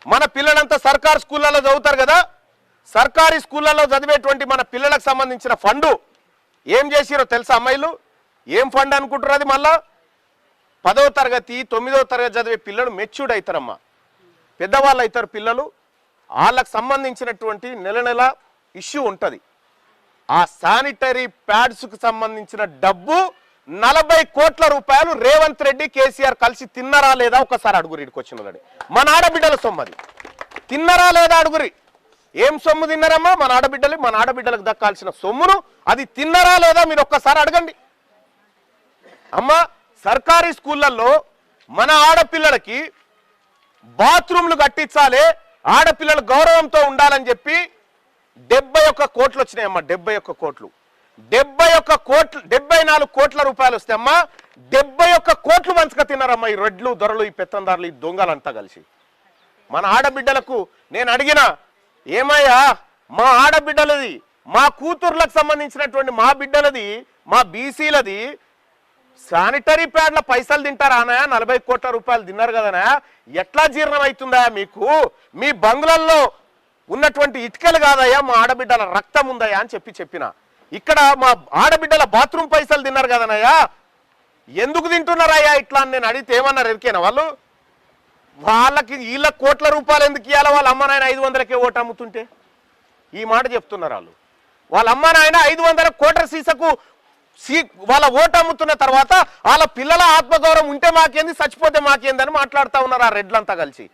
మన పిల్లలంతా సర్కార్ స్కూళ్ళలో చదువుతారు కదా, సర్కారీ స్కూళ్ళలో చదివేటువంటి మన పిల్లలకు సంబంధించిన ఫండు ఏం చేసిరో తెలుసా అమ్మాయిలు? ఏం ఫండ్ అనుకుంటారు అది? మళ్ళా 10వ తరగతి 9వ తరగతి చదివే పిల్లలు మెచ్యూర్డ్ అవుతారమ్మా, పెద్దవాళ్ళు అవుతారు పిల్లలు. వాళ్ళకు సంబంధించినటువంటి నెల నెల ఇష్యూ ఉంటుంది. ఆ శానిటరీ ప్యాడ్స్కు సంబంధించిన డబ్బు 40 కోట్ల రూపాయలు రేవంత్ రెడ్డి కేసీఆర్ కలిసి తిన్నరా లేదా ఒకసారి అడుగురి. ఇడికి వచ్చిన మన ఆడబిడ్డల సొమ్ము అది. తిన్నరా లేదా అడుగురి. ఏం సొమ్ము తిన్నారమ్మా? మన ఆడబిడ్డలకు దక్కాల్సిన సొమ్మును అది తిన్నరా లేదా మీరు ఒక్కసారి అడగండి అమ్మా. సర్కారీ స్కూళ్ళల్లో మన ఆడపిల్లలకి బాత్రూమ్లు కట్టించాలి, ఆడపిల్లలు గౌరవంతో ఉండాలని చెప్పి 71 కోట్లు వచ్చినాయమ్మా. 71 కోట్లు, 74 కోట్ల రూపాయలు వస్తే అమ్మా 71 కోట్లు మంచిగా తిన్నారమ్మా ఈ రెడ్లు, దొరలు, ఈ పెత్తందారులు, ఈ దొంగలంతా కలిసి. మన ఆడబిడ్డలకు నేను అడిగిన, ఏమయ్యా మా ఆడబిడ్డలది, మా కూతుర్లకు సంబంధించినటువంటి మా బిడ్డలది, మా బీసీలది శానిటరీ ప్యాడ్ల పైసలు తింటారా అనా? 40 కోట్ల రూపాయలు తిన్నారు కదనా, ఎట్లా జీర్ణం అవుతుందా మీకు? మీ బంగ్లాల్లో ఉన్నటువంటి ఇటుకలు కాదయ్యా, మా ఆడబిడ్డల రక్తం ఉందయ్యా అని చెప్పిన. ఇక్కడ మా ఆడబిడ్డల బాత్రూమ్ పైసలు తిన్నారు కదనయ్యా, ఎందుకు తింటున్నారయ్యా ఇట్లా అని నేను అడిగితే ఏమన్నారు ఎరికేనా వాళ్ళు? వాళ్ళకి వీళ్ళ కోట్ల రూపాయలు ఎందుకు ఇవ్వాలి? వాళ్ళ అమ్మ నాయన 500కే ఓటు అమ్ముతుంటే ఈ మాట చెప్తున్నారు వాళ్ళు. వాళ్ళ అమ్మ నాయన 500 కోట్ల సీసకు వాళ్ళ ఓటు అమ్ముతున్న తర్వాత వాళ్ళ పిల్లల ఆత్మగౌరవం ఉంటే మాకేంది, చచ్చిపోతే మాకేంది అని మాట్లాడుతూ ఉన్నారు ఆ రెడ్లంతా కలిసి.